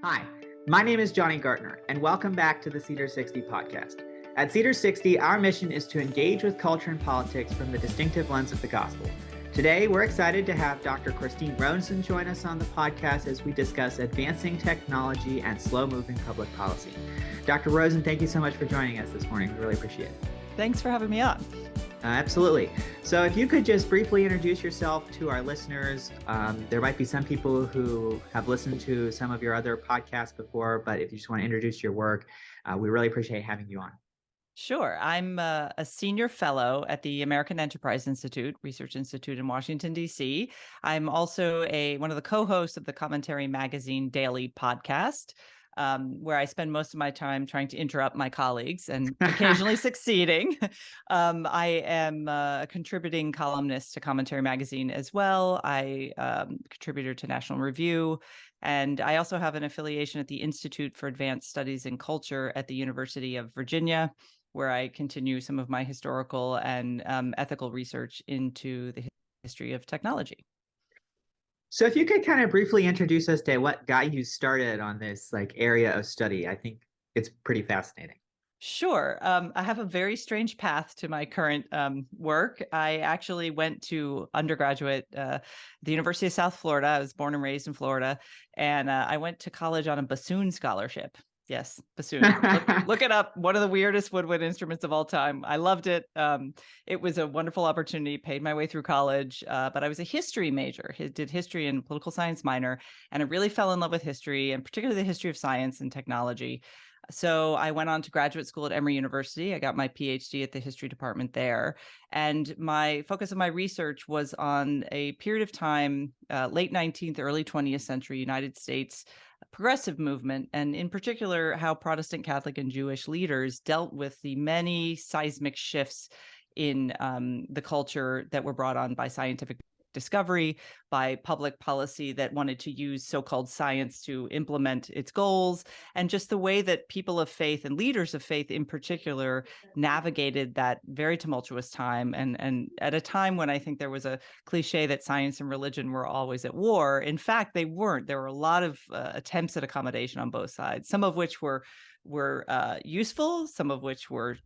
Hi, my name is Johnny Gartner, and welcome back to the Cedar60 Podcast. At Cedar60, our mission is to engage with culture and politics from the distinctive lens of the gospel. Today, we're excited to have Dr. Christine Rosen join us on the podcast as we discuss advancing technology and slow-moving public policy. Dr. Rosen, thank you so much for joining us this morning. We really appreciate it. Thanks for having me on. Absolutely. So if you could just briefly introduce yourself to our listeners. There might be some people who have listened to some of your other podcasts before, but if you just want to introduce your work, we really appreciate having you on. Sure. I'm a senior fellow at the American Enterprise Institute, Research Institute in Washington, D.C. I'm also one of the co-hosts of the Commentary Magazine Daily podcast, where I spend most of my time trying to interrupt my colleagues and occasionally succeeding. I am a contributing columnist to Commentary Magazine as well. I contributor to National Review. And I also have an affiliation at the Institute for Advanced Studies in Culture at the University of Virginia, where I continue some of my historical and ethical research into the history of technology. So if you could kind of briefly introduce us to what got you started on this area of study, I think it's pretty fascinating. Sure. I have a very strange path to my current work. I actually went to undergraduate at the University of South Florida. I was born and raised in Florida, and I went to college on a bassoon scholarship. Yes, bassoon. Look it up. One of the weirdest woodwind instruments of all time. I loved it. It was a wonderful opportunity, paid my way through college, but I was a history major, did history and political science minor, and I really fell in love with history, and particularly the history of science and technology. So I went on to graduate school at Emory University. I got my PhD at the history department there. And my focus of my research was on a period of time, late 19th, early 20th century United States progressive movement, and in particular, how Protestant, Catholic, and Jewish leaders dealt with the many seismic shifts in the culture that were brought on by scientific discovery, by public policy that wanted to use so-called science to implement its goals, and just the way that people of faith and leaders of faith in particular navigated that very tumultuous time. And at a time when I think there was a cliche that science and religion were always at war. In fact, they weren't. There were a lot of attempts at accommodation on both sides, some of which were useful, some of which were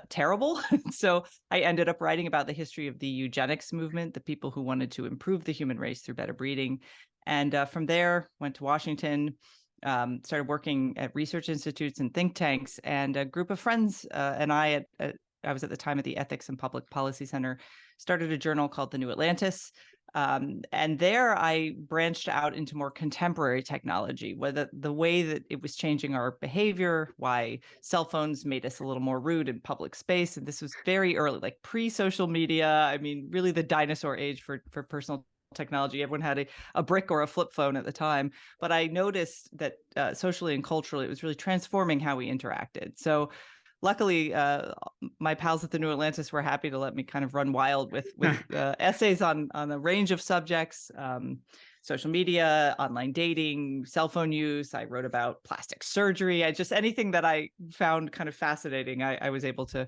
terrible. So I ended up writing about the history of the eugenics movement, the people who wanted to improve the human race through better breeding. And from there, went to Washington, started working at research institutes and think tanks, and a group of friends and I was at the time at the Ethics and Public Policy Center, started a journal called The New Atlantis. And there I branched out into more contemporary technology, whether the way that it was changing our behavior, why cell phones made us a little more rude in public space. And this was very early, like pre-social media. I mean, really the dinosaur age for personal technology. Everyone had a brick or a flip phone at the time. But I noticed that socially and culturally, it was really transforming how we interacted. So luckily, my pals at the New Atlantis were happy to let me kind of run wild with essays on a range of subjects, social media, online dating, cell phone use. I wrote about plastic surgery. Anything that I found kind of fascinating, I was able to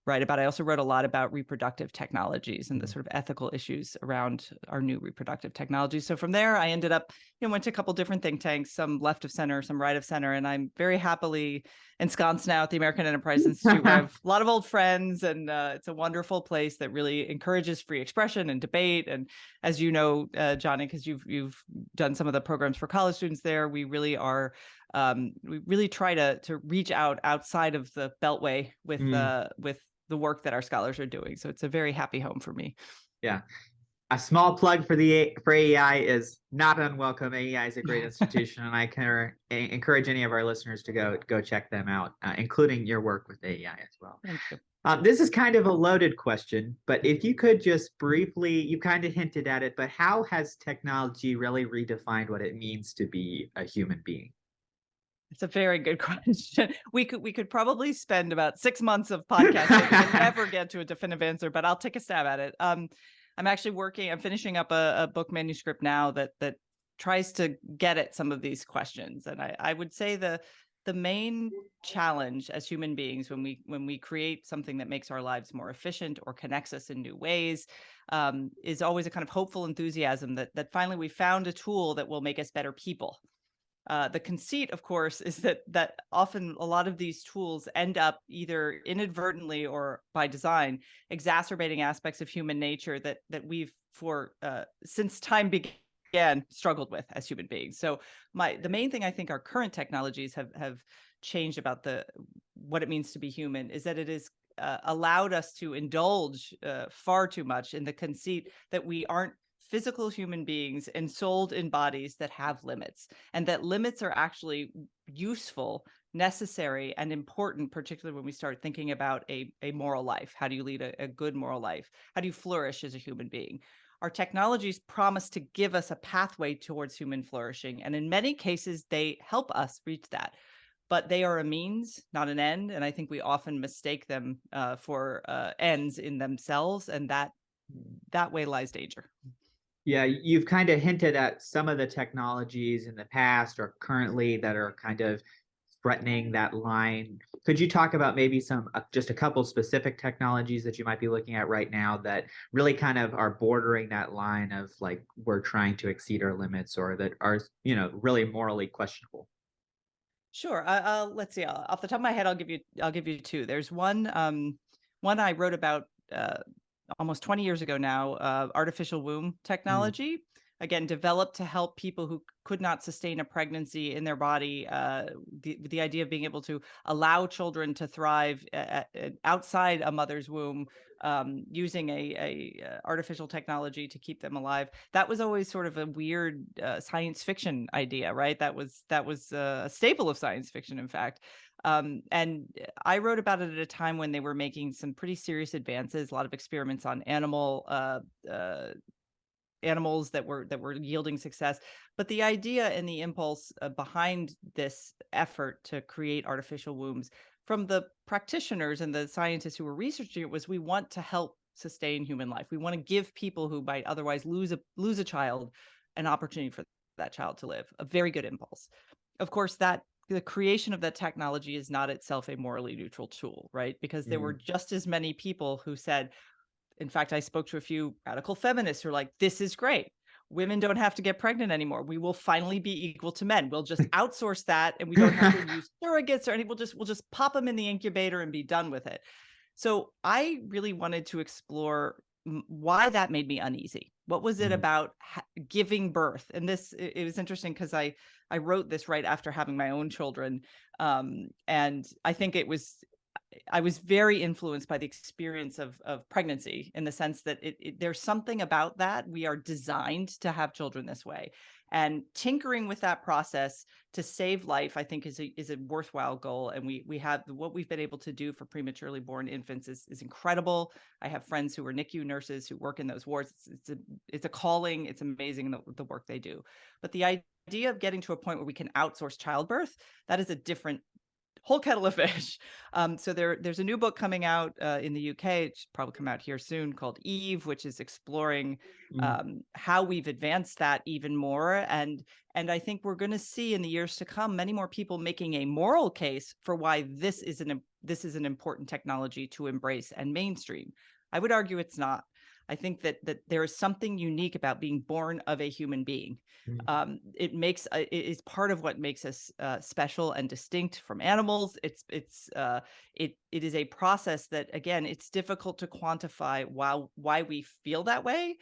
write about. I also wrote a lot about reproductive technologies and the sort of ethical issues around our new reproductive technologies. So from there, I ended up, went to a couple different think tanks, some left of center, some right of center, and I'm very happily ensconced now at the American Enterprise Institute, where I have a lot of old friends, and it's a wonderful place that really encourages free expression and debate. And as you know, Johnny, because you've done some of the programs for college students there, we really are. We really try to reach outside of the Beltway with the work that our scholars are doing. So it's a very happy home for me. Yeah. A small plug for AEI is not unwelcome. AEI is a great institution, and I can encourage any of our listeners to go check them out, including your work with AEI as well. Thank you. This is kind of a loaded question, but if you could just briefly, you kind of hinted at it, but how has technology really redefined what it means to be a human being? It's a very good question. We could probably spend about 6 months of podcasting and never get to a definitive answer, but I'll take a stab at it. I'm finishing up a book manuscript now that tries to get at some of these questions. And I would say the main challenge as human beings when we create something that makes our lives more efficient or connects us in new ways is always a kind of hopeful enthusiasm that finally we found a tool that will make us better people. The conceit, of course, is that often a lot of these tools end up either inadvertently or by design exacerbating aspects of human nature that we've for since time began struggled with as human beings. So the main thing I think our current technologies have changed about the what it means to be human is that it is allowed us to indulge far too much in the conceit that we aren't physical human beings ensouled in bodies that have limits, and that limits are actually useful, necessary, and important, particularly when we start thinking about a moral life. How do you lead a good moral life? How do you flourish as a human being? Our technologies promise to give us a pathway towards human flourishing, and in many cases, they help us reach that. But they are a means, not an end, and I think we often mistake them for ends in themselves, and that way lies danger. Yeah, you've kind of hinted at some of the technologies in the past or currently that are kind of threatening that line. Could you talk about maybe some, just a couple specific technologies that you might be looking at right now that really kind of are bordering that line of like we're trying to exceed our limits or that are, really morally questionable? Sure. Let's see. Off the top of my head, I'll give you two. There's one I wrote about almost 20 years ago now. Artificial womb Mm, technology, again developed to help people who could not sustain a pregnancy in their body. The idea of being able to allow children to thrive outside a mother's womb, using a artificial technology to keep them alive. That was always sort of a weird science fiction idea, right? That was a staple of science fiction, in fact. And I wrote about it at a time when they were making some pretty serious advances, a lot of experiments on animals that were yielding success. But the idea and the impulse behind this effort to create artificial wombs from the practitioners and the scientists who were researching it was, we want to help sustain human life. We want to give people who might otherwise lose a child an opportunity for that child to live. A very good impulse. Of course, that the creation of that technology is not itself a morally neutral tool, right? Because there were mm. just as many people who said, in fact, I spoke to a few radical feminists who are like, this is great. Women don't have to get pregnant anymore. We will finally be equal to men. We'll just outsource that, and we don't have to use surrogates or any. We'll just pop them in the incubator and be done with it. So I really wanted to explore why that made me uneasy. What was it Mm, about giving birth? And it was interesting because I wrote this right after having my own children, and I think I was very influenced by the experience of pregnancy, in the sense that there's something about that. We are designed to have children this way, and tinkering with that process to save life, I think, is a worthwhile goal. And we have what we've been able to do for prematurely born infants is incredible. I have friends who are NICU nurses who work in those wards. It's a calling. It's amazing the work they do. But the idea of getting to a point where we can outsource childbirth, that is a different whole kettle of fish. So there's a new book coming out in the UK. It should probably come out here soon, called Eve, which is exploring mm, how we've advanced that even more. And I think we're going to see in the years to come many more people making a moral case for why this is an important technology to embrace and mainstream. I would argue it's not. I think that there is something unique about being born of a human being. mm, It is part of what makes us special and distinct from animals. It is a process that, again, it's difficult to quantify why we feel that way.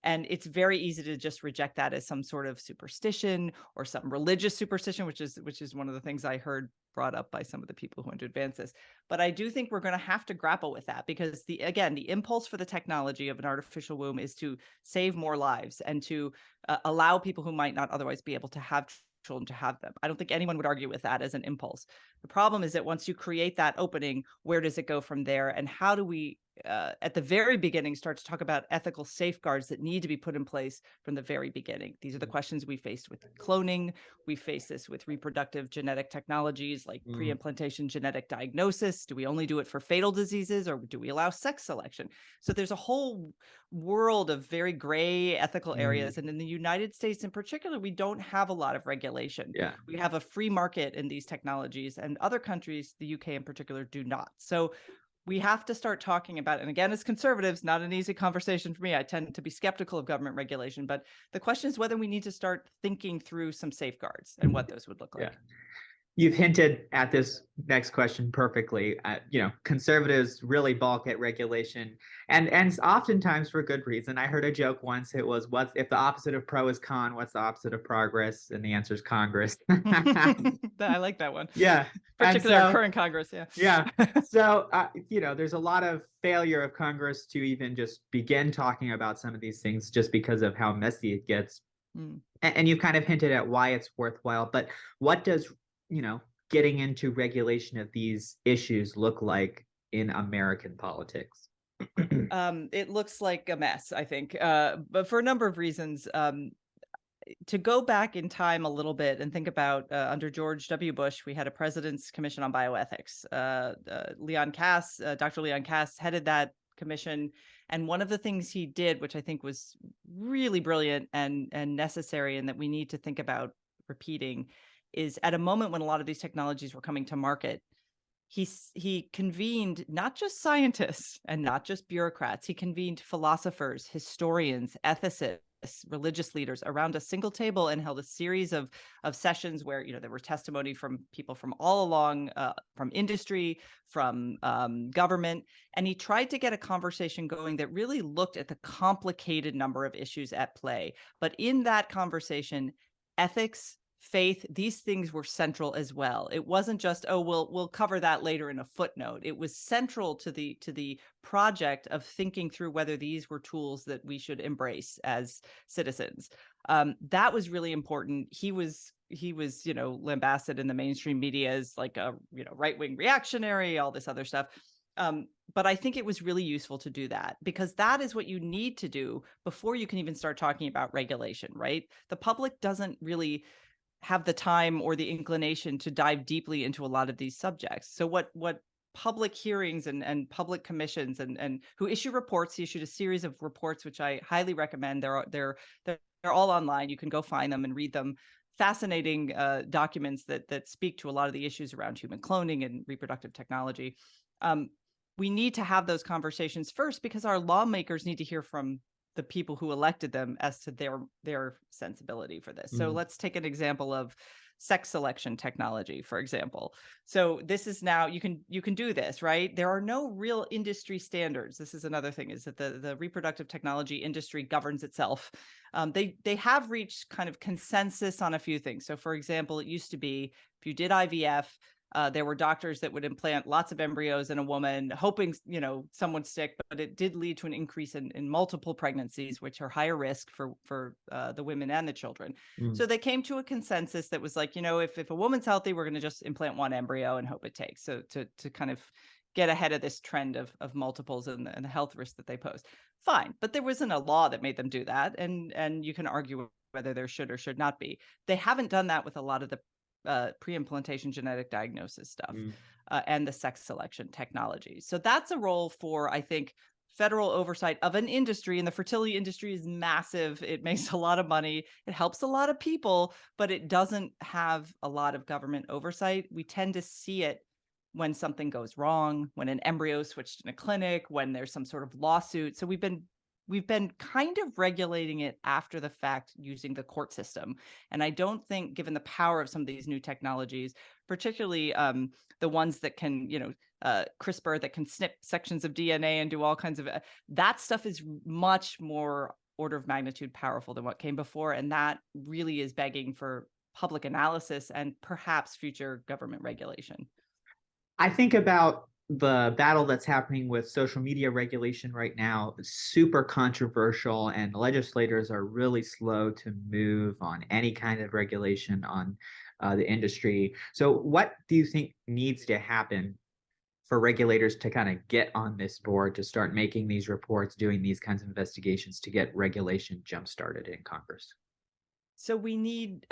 And it's very easy to just reject that as some sort of superstition or some religious superstition, which is one of the things I heard brought up by some of the people who want to advance this. But I do think we're going to have to grapple with that, because the impulse for the technology of an artificial womb is to save more lives and to allow people who might not otherwise be able to have children to have them. I don't think anyone would argue with that as an impulse. The problem is that once you create that opening, where does it go from there? And how do we, at the very beginning, start to talk about ethical safeguards that need to be put in place from the very beginning? These are the questions we faced with cloning. We face this with reproductive genetic technologies like mm, pre-implantation genetic diagnosis. Do we only do it for fatal diseases, or do we allow sex selection? So there's a whole world of very gray ethical mm. areas. And in the United States in particular, we don't have a lot of regulation. Yeah. We have a free market in these technologies, and other countries, the UK in particular, do not. So we have to start talking about, and again, as conservatives, not an easy conversation for me. I tend to be skeptical of government regulation, but the question is whether we need to start thinking through some safeguards and what those would look like. Yeah. You've hinted at this next question perfectly. Conservatives really balk at regulation, and oftentimes for good reason. I heard a joke once. It was, "What's if the opposite of pro is con? What's the opposite of progress?" And the answer is Congress. I like that one. Yeah, particularly our current Congress. Yeah. Yeah. So there's a lot of failure of Congress to even just begin talking about some of these things, just because of how messy it gets. And you've kind of hinted at why it's worthwhile, but what does getting into regulation of these issues look like in American politics? It looks like a mess, I think, but for a number of reasons. To go back in time a little bit and think about under George W. Bush, we had a President's Commission on Bioethics. Dr. Leon Cass headed that commission. And one of the things he did, which I think was really brilliant and necessary, and that we need to think about repeating, is at a moment when a lot of these technologies were coming to market, he convened not just scientists and not just bureaucrats. He convened philosophers, historians, ethicists, religious leaders around a single table and held a series of sessions where there were testimony from people from all along, from industry, from government, and he tried to get a conversation going that really looked at the complicated number of issues at play. But in that conversation, ethics, faith, these things were central as well. It wasn't just, oh, we'll cover that later in a footnote. It was central to the project of thinking through whether these were tools that we should embrace as citizens. That was really important. He was lambasted in the mainstream media as like a right-wing reactionary, all this other stuff. But I think it was really useful to do that, because that is what you need to do before you can even start talking about regulation, right? The public doesn't really have the time or the inclination to dive deeply into a lot of these subjects. So what public hearings and public commissions and who issue reports, he issued a series of reports, which I highly recommend. They're all online. You can go find them and read them. Fascinating documents that speak to a lot of the issues around human cloning and reproductive technology. We need to have those conversations first, because our lawmakers need to hear from the people who elected them as to their sensibility for this. So let's take an example of sex selection technology, for example. So this is now, you can do this, right? There are no real industry standards. This is another thing, is that the reproductive technology industry governs itself. They have reached kind of consensus on a few things. So for example, it used to be, if you did IVF, there were doctors that would implant lots of embryos in a woman, hoping, some would stick, but it did lead to an increase in multiple pregnancies, which are higher risk for the women and the children. So they came to a consensus that was like, if a woman's healthy, we're going to just implant one embryo and hope it takes. So to kind of get ahead of this trend of multiples and the health risk that they pose. Fine. But there wasn't a law that made them do that. And you can argue whether there should or should not be. They haven't done that with a lot of the pre-implantation genetic diagnosis stuff and the sex selection technology. So that's a role for, I think, federal oversight of an industry. And the fertility industry is massive. It makes a lot of money. It helps a lot of people, but it doesn't have a lot of government oversight. We tend to see it when something goes wrong, when an embryo is switched in a clinic, when there's some sort of lawsuit. So we've been kind of regulating it after the fact using the court system. And I don't think, given the power of some of these new technologies, particularly the ones that can, CRISPR, that can snip sections of DNA and do all kinds of, that stuff is much more order of magnitude powerful than what came before. And that really is begging for public analysis and perhaps future government regulation. I think about the battle that's happening with social media regulation right now. It's super controversial, and legislators are really slow to move on any kind of regulation on the industry. So what do you think needs to happen for regulators to kind of get on this board, to start making these reports, doing these kinds of investigations, to get regulation jump-started in Congress? So we need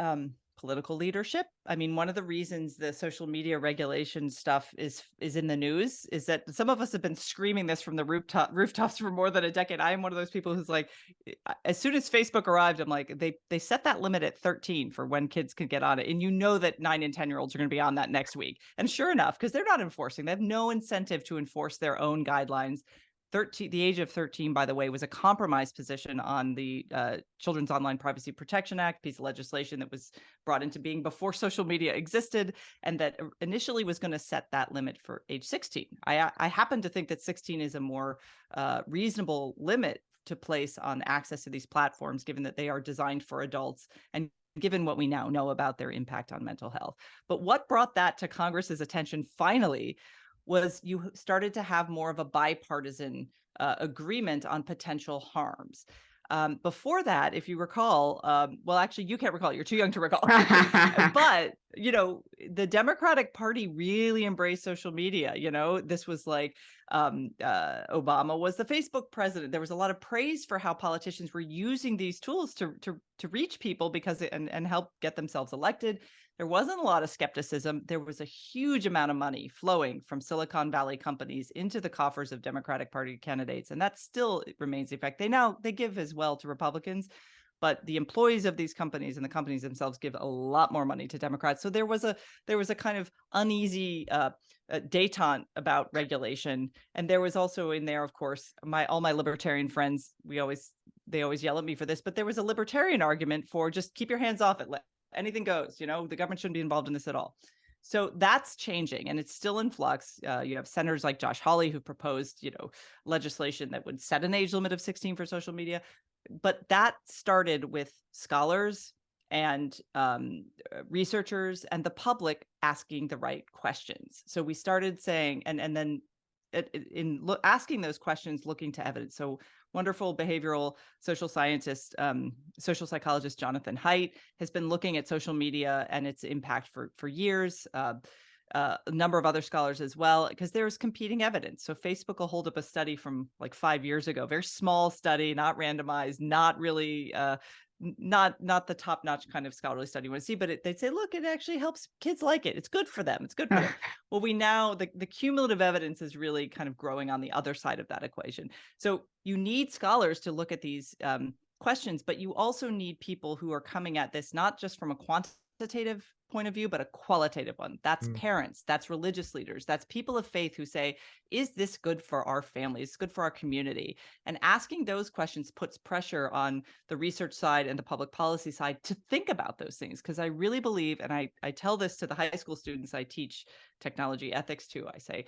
political leadership. I mean, one of the reasons the social media regulation stuff is in the news is that some of us have been screaming this from the rooftops for more than a decade. I am one of those people who's like, as soon as Facebook arrived, I'm like, they set that limit at 13 for when kids can get on it. And you know that 9 and 10-year-olds are going to be on that next week. And sure enough, because they're not enforcing, they have no incentive to enforce their own guidelines. The age of 13, by the way, was a compromise position on the Children's Online Privacy Protection Act, piece of legislation that was brought into being before social media existed, and that initially was going to set that limit for age 16. I happen to think that 16 is a more reasonable limit to place on access to these platforms, given that they are designed for adults and given what we now know about their impact on mental health. But what brought that to Congress's attention finally was you started to have more of a bipartisan agreement on potential harms. Before that, if you recall, well, actually, you can't recall. You're too young to recall. But, the Democratic Party really embraced social media. This was like Obama was the Facebook president. There was a lot of praise for how politicians were using these tools to reach people and help get themselves elected. There wasn't a lot of skepticism. There was a huge amount of money flowing from Silicon Valley companies into the coffers of Democratic Party candidates. And that still remains the effect. They give as well to Republicans, but the employees of these companies and the companies themselves give a lot more money to Democrats. So there was a kind of uneasy détente about regulation. And there was also in there, of course, all my libertarian friends, they always yell at me for this, but there was a libertarian argument for just keep your hands off it. Anything goes, the government shouldn't be involved in this at all. So that's changing, and it's still in flux. You have senators like Josh Hawley who proposed, legislation that would set an age limit of 16 for social media. But that started with scholars and researchers and the public asking the right questions. So we started saying, and then asking those questions, looking to evidence. So wonderful behavioral social scientist, social psychologist Jonathan Haidt has been looking at social media and its impact for years. A number of other scholars as well, because there's competing evidence. So Facebook will hold up a study from like 5 years ago, very small study, not randomized, not really not the top-notch kind of scholarly study you want to see, but they'd say, look, it actually helps kids like it. It's good for them. It's good for them. Well, we now, the cumulative evidence is really kind of growing on the other side of that equation. So you need scholars to look at these questions, but you also need people who are coming at this not just from a quantitative point of view, but a qualitative one. That's parents, that's religious leaders, that's people of faith who say, is this good for our families, good for our community? And asking those questions puts pressure on the research side and the public policy side to think about those things. Because I really believe, and I tell this to the high school students I teach technology ethics to, I say,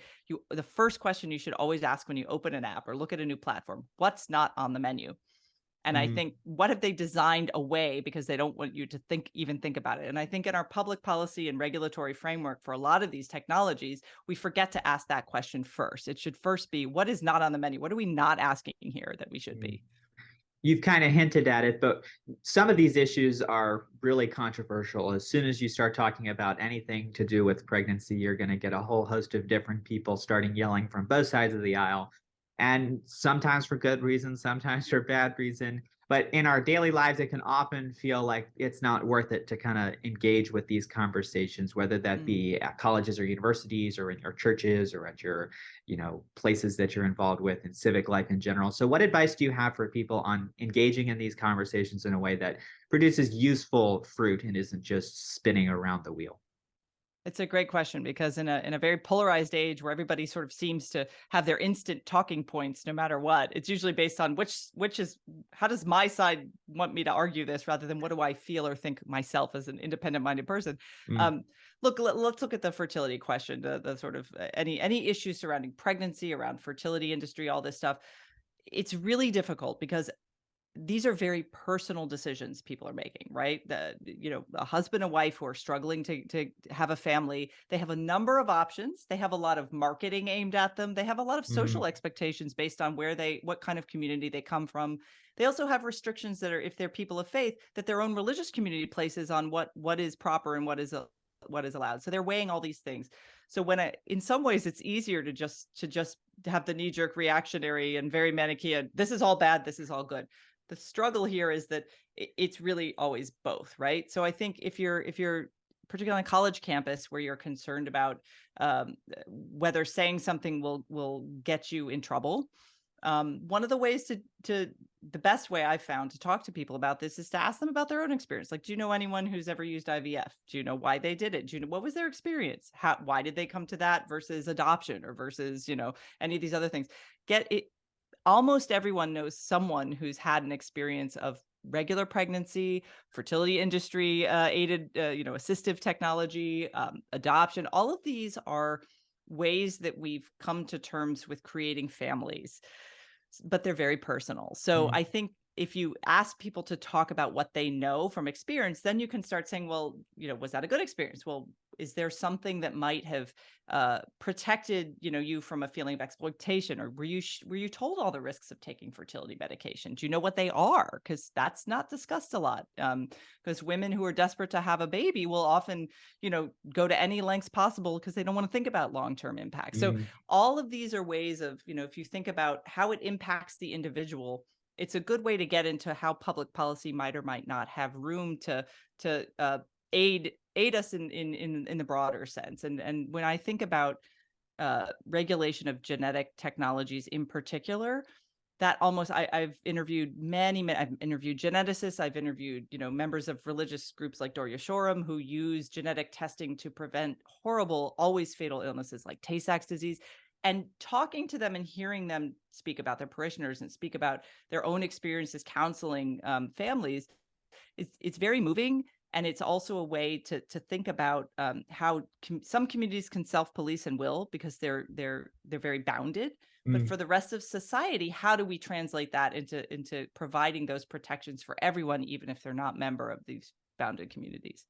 the first question you should always ask when you open an app or look at a new platform, what's not on the menu? And I think, what have they designed away because they don't want you to even think about it? And I think in our public policy and regulatory framework for a lot of these technologies, we forget to ask that question first. It should first be, what is not on the menu? What are we not asking here that we should be? You've kind of hinted at it, but some of these issues are really controversial. As soon as you start talking about anything to do with pregnancy, you're going to get a whole host of different people starting yelling from both sides of the aisle. And sometimes for good reason, sometimes for bad reason. But in our daily lives, it can often feel like it's not worth it to kind of engage with these conversations, whether that be at colleges or universities or in your churches or at your, places that you're involved with in civic life in general. So what advice do you have for people on engaging in these conversations in a way that produces useful fruit and isn't just spinning around the wheel? It's a great question, because in a very polarized age where everybody sort of seems to have their instant talking points no matter what, it's usually based on which is, how does my side want me to argue this, rather than what do I feel or think myself as an independent-minded person. Look, let's look at the fertility question, the sort of any issues surrounding pregnancy, around fertility industry, all this stuff. It's really difficult because these are very personal decisions people are making, right? A husband and wife who are struggling to have a family, they have a number of options. They have a lot of marketing aimed at them. They have a lot of social expectations based on what kind of community they come from. They also have restrictions that are, if they're people of faith, that their own religious community places on what is proper and what is allowed. So they're weighing all these things. So in some ways, it's easier to just have the knee-jerk reactionary and very Manichaean, this is all bad, this is all good. the struggle here is that it's really always both, right? So I think if you're particularly on a college campus where you're concerned about whether saying something will get you in trouble, one of the ways to the best way I've found to talk to people about this is to ask them about their own experience. Like, do you know anyone who's ever used IVF? Do you know why they did it? Do you know what was their experience? Why did they come to that versus adoption or versus, any of these other things? Get it. Almost everyone knows someone who's had an experience of regular pregnancy, fertility industry aided, assistive technology, adoption. All of these are ways that we've come to terms with creating families, but they're very personal. So I think if you ask people to talk about what they know from experience, then you can start saying, well, was that a good experience? Well, is there something that might have protected, you from a feeling of exploitation, or were you told all the risks of taking fertility medication? Do you know what they are? Because that's not discussed a lot. Because women who are desperate to have a baby will often, go to any lengths possible because they don't want to think about long-term impact. So all of these are ways of, if you think about how it impacts the individual, it's a good way to get into how public policy might or might not have room to aid us in the broader sense. And when I think about regulation of genetic technologies in particular, that almost I've interviewed I've interviewed geneticists, I've interviewed members of religious groups like Doria Shoram who use genetic testing to prevent horrible, always fatal illnesses like Tay-Sachs disease. And talking to them and hearing them speak about their parishioners and speak about their own experiences counseling families, it's very moving. And it's also a way to think about how some communities can self-police and will, because they're very bounded. But for the rest of society, how do we translate that into providing those protections for everyone, even if they're not member of these bounded communities?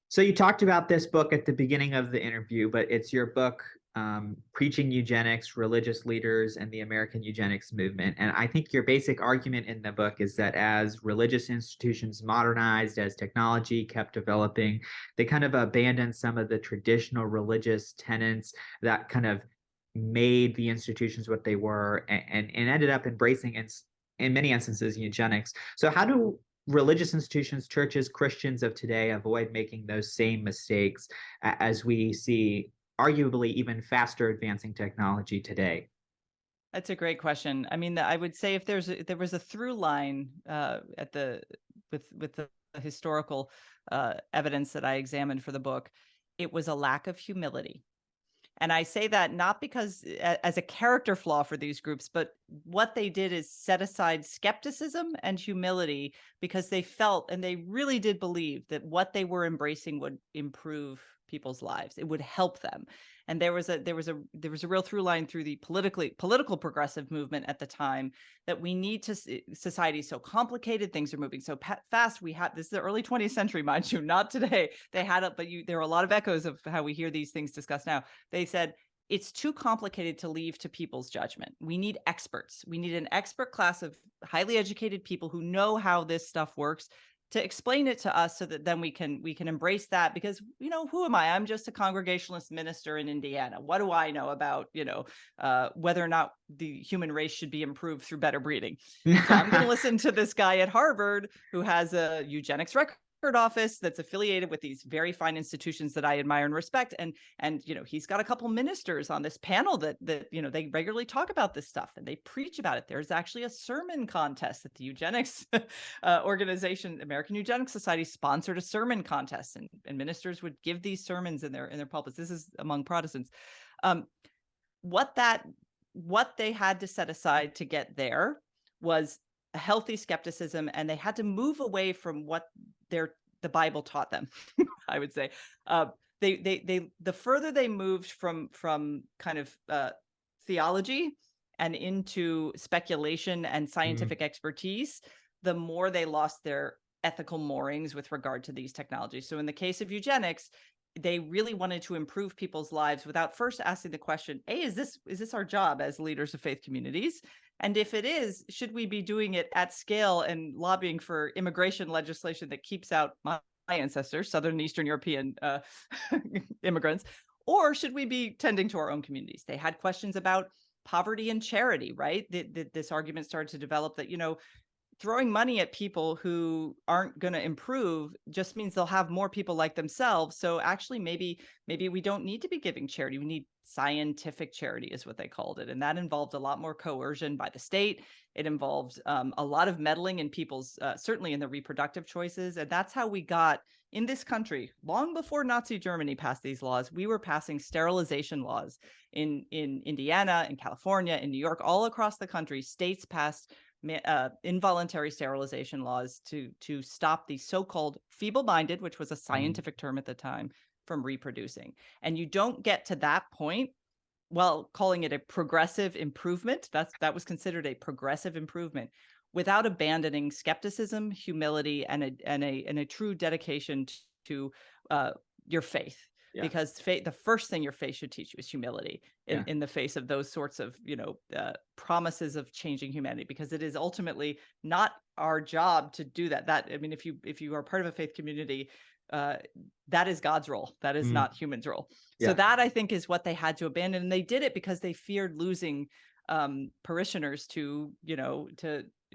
So you talked about this book at the beginning of the interview, but it's your book, Preaching Eugenics, Religious Leaders, and the American Eugenics Movement. And I think your basic argument in the book is that as religious institutions modernized, as technology kept developing, they kind of abandoned some of the traditional religious tenets that kind of made the institutions what they were, and ended up embracing, in many instances, eugenics. So how do religious institutions, churches, Christians of today avoid making those same mistakes as we see arguably even faster advancing technology today? That's a great question. I mean, I would say if there was a through line with the historical evidence that I examined for the book, it was a lack of humility. And I say that not because as a character flaw for these groups, but what they did is set aside skepticism and humility because they felt, and they really did believe, that what they were embracing would improve people's lives. It would help them. And there was a real through line through the political progressive movement at the time that we need to, society is so complicated, things are moving so fast. This is the early 20th century, mind you, not today. They had it, but there are a lot of echoes of how we hear these things discussed now. They said, it's too complicated to leave to people's judgment. We need experts. We need an expert class of highly educated people who know how this stuff works to explain it to us so that then we can embrace that. Because, who am I? I'm just a Congregationalist minister in Indiana. What do I know about, whether or not the human race should be improved through better breeding? So I'm going to listen to this guy at Harvard who has a eugenics record office that's affiliated with these very fine institutions that I admire and respect. And he's got a couple ministers on this panel that they regularly talk about this stuff and they preach about it. There's actually a sermon contest that the eugenics organization, American Eugenics Society, sponsored a sermon contest, and ministers would give these sermons in their pulpits. This is among Protestants. What they had to set aside to get there was a healthy skepticism, and they had to move away from what the Bible taught them. I would say the further they moved from kind of theology and into speculation and scientific expertise, the more they lost their ethical moorings with regard to these technologies. So in the case of eugenics, they really wanted to improve people's lives without first asking the question, A, is this our job as leaders of faith communities? And if it is, should we be doing it at scale and lobbying for immigration legislation that keeps out my ancestors, Southern and Eastern European immigrants, or should we be tending to our own communities? They had questions about poverty and charity, right? This argument started to develop that, throwing money at people who aren't going to improve just means they'll have more people like themselves. So actually, maybe we don't need to be giving charity. We need scientific charity, is what they called it, and that involved a lot more coercion by the state. It involved a lot of meddling in people's, certainly in the reproductive choices, and that's how we got in this country. Long before Nazi Germany passed these laws, we were passing sterilization laws in Indiana, in California, in New York, all across the country. States passed involuntary sterilization laws to stop the so-called feeble-minded, which was a scientific term at the time, from reproducing. And you don't get to that point while calling it a progressive improvement. That was considered a progressive improvement without abandoning skepticism, humility, and a true dedication to your faith. Yeah. Because the first thing your faith should teach you is humility in the face of those sorts of, promises of changing humanity, because it is ultimately not our job to do that. I mean, if you are part of a faith community, that is God's role. That is not humans' role. Yeah. So that, I think, is what they had to abandon. And they did it because they feared losing parishioners to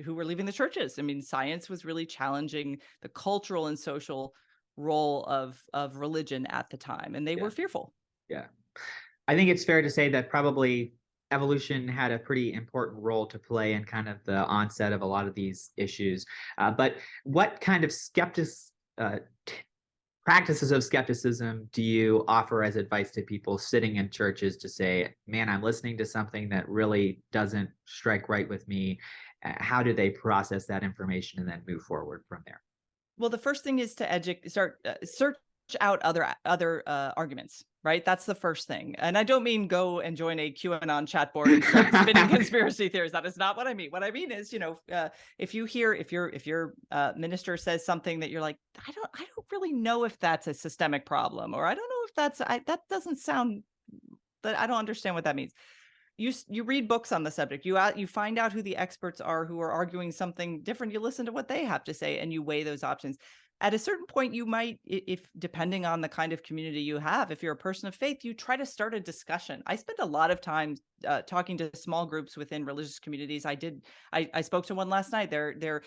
who were leaving the churches. I mean, science was really challenging the cultural and social role of religion at the time, and they were fearful. Yeah. I think it's fair to say that probably evolution had a pretty important role to play in kind of the onset of a lot of these issues. But what kind of practices of skepticism do you offer as advice to people sitting in churches to say, man, I'm listening to something that really doesn't strike right with me? How do they process that information and then move forward from there? Well, the first thing is to search out other arguments, right? That's the first thing. And I don't mean go and join a QAnon chat board and start spinning conspiracy theories. That is not what I mean. What I mean is, if your minister says something that you're like, I don't really know if that's a systemic problem, or I don't know if that doesn't sound, that I don't understand what that means. You read books on the subject. You find out who the experts are who are arguing something different. You listen to what they have to say, and you weigh those options. At a certain point, you might, if depending on the kind of community you have, if you're a person of faith, you try to start a discussion. I spend a lot of time talking to small groups within religious communities. I spoke to one last night. They're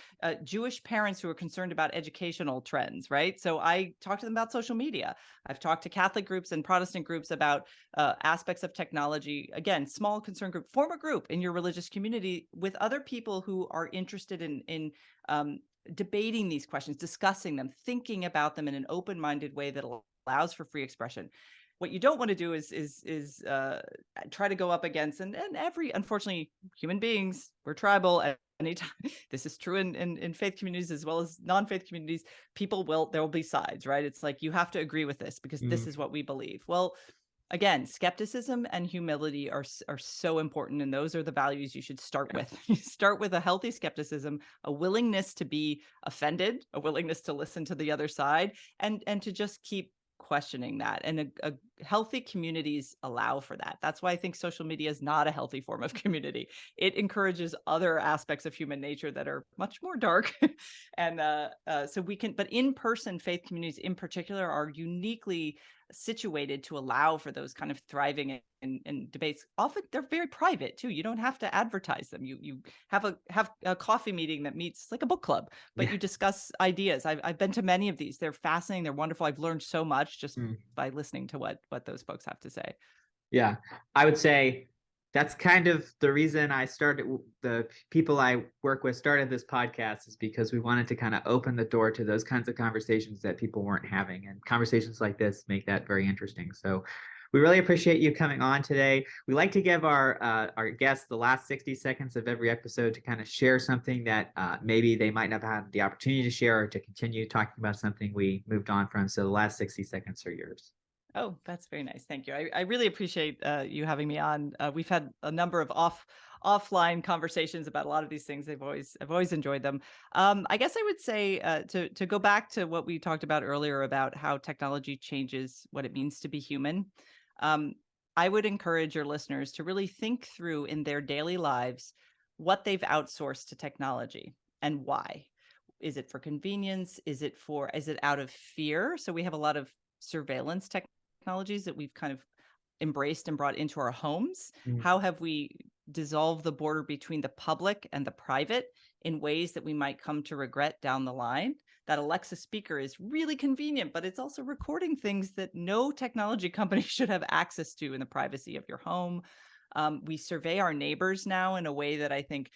Jewish parents who are concerned about educational trends, right? So I talked to them about social media. I've talked to Catholic groups and Protestant groups about aspects of technology. Again, small concern group. Form a group in your religious community with other people who are interested in debating these questions, discussing them, thinking about them in an open-minded way that allows for free expression. What you don't want to do is try to go up against, and unfortunately, human beings, we're tribal. Anytime, this is true in faith communities as well as non-faith communities, there will be sides, right? It's like, you have to agree with this because this is what we believe. Well, again, skepticism and humility are so important, and those are the values you should start with. You start with a healthy skepticism, a willingness to be offended, a willingness to listen to the other side, and to just keep questioning that. And a healthy communities allow for that. That's why I think social media is not a healthy form of community. It encourages other aspects of human nature that are much more dark. And but in-person faith communities in particular are uniquely situated to allow for those kind of thriving and debates. Often they're very private too. You don't have to advertise them. You have a coffee meeting that meets like a book club, but you discuss ideas. I've been to many of these. They're fascinating. They're wonderful. I've learned so much just by listening to what those folks have to say. Yeah, I would say that's kind of the reason the people I work with started this podcast, is because we wanted to kind of open the door to those kinds of conversations that people weren't having. And conversations like this make that very interesting. So we really appreciate you coming on today. We like to give our guests the last 60 seconds of every episode to kind of share something that maybe they might not have the opportunity to share, or to continue talking about something we moved on from. So the last 60 seconds are yours. Oh, that's very nice. Thank you. I really appreciate you having me on. We've had a number of offline conversations about a lot of these things. I've always enjoyed them. I guess I would say to go back to what we talked about earlier about how technology changes what it means to be human. I would encourage your listeners to really think through in their daily lives what they've outsourced to technology and why. Is it for convenience? Is it out of fear? So we have a lot of surveillance technologies that we've kind of embraced and brought into our homes. How have we dissolved the border between the public and the private in ways that we might come to regret down the line. That Alexa speaker is really convenient, but it's also recording things that no technology company should have access to in the privacy of your home. We survey our neighbors now in a way that I think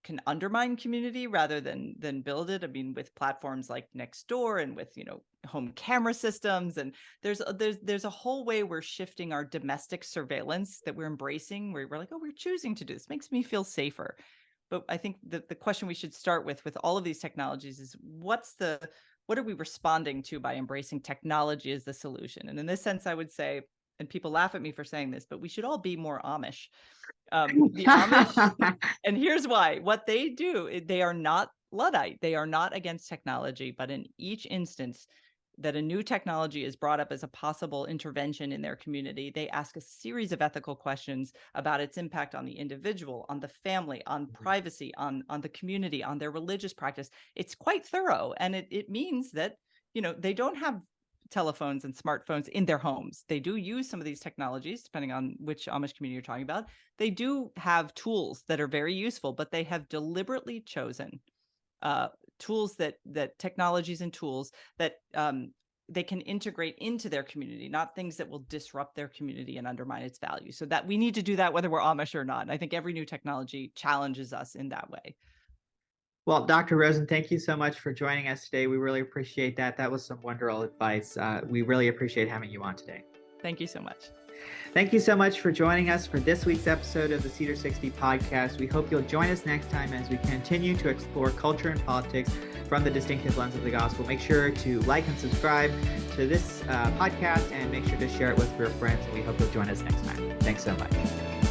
can undermine community rather than build it. I mean, with platforms like Nextdoor and with, home camera systems, and there's a whole way we're shifting our domestic surveillance that we're embracing, where we're like, oh, we're choosing to do this. Makes me feel safer. But I think the question we should start with all of these technologies is what are we responding to by embracing technology as the solution? And in this sense, I would say, and people laugh at me for saying this, but we should all be more Amish. The Amish, and here's why. What they do, they are not Luddite. They are not against technology, but in each instance that a new technology is brought up as a possible intervention in their community, they ask a series of ethical questions about its impact on the individual, on the family, on privacy, on the community, on their religious practice. It's quite thorough. And it means that, they don't have telephones and smartphones in their homes. They do use some of these technologies, depending on which Amish community you're talking about. They do have tools that are very useful, but they have deliberately chosen technologies and tools that they can integrate into their community, not things that will disrupt their community and undermine its value. So that we need to do that whether we're Amish or not. And I think every new technology challenges us in that way. Well, Dr. Rosen, thank you so much for joining us today. We really appreciate that. That was some wonderful advice. We really appreciate having you on today. Thank you so much. Thank you so much for joining us for this week's episode of the Cedar60 Podcast. We hope you'll join us next time as we continue to explore culture and politics from the distinctive lens of the gospel. Make sure to like and subscribe to this podcast, and make sure to share it with your friends. And we hope you'll join us next time. Thanks so much.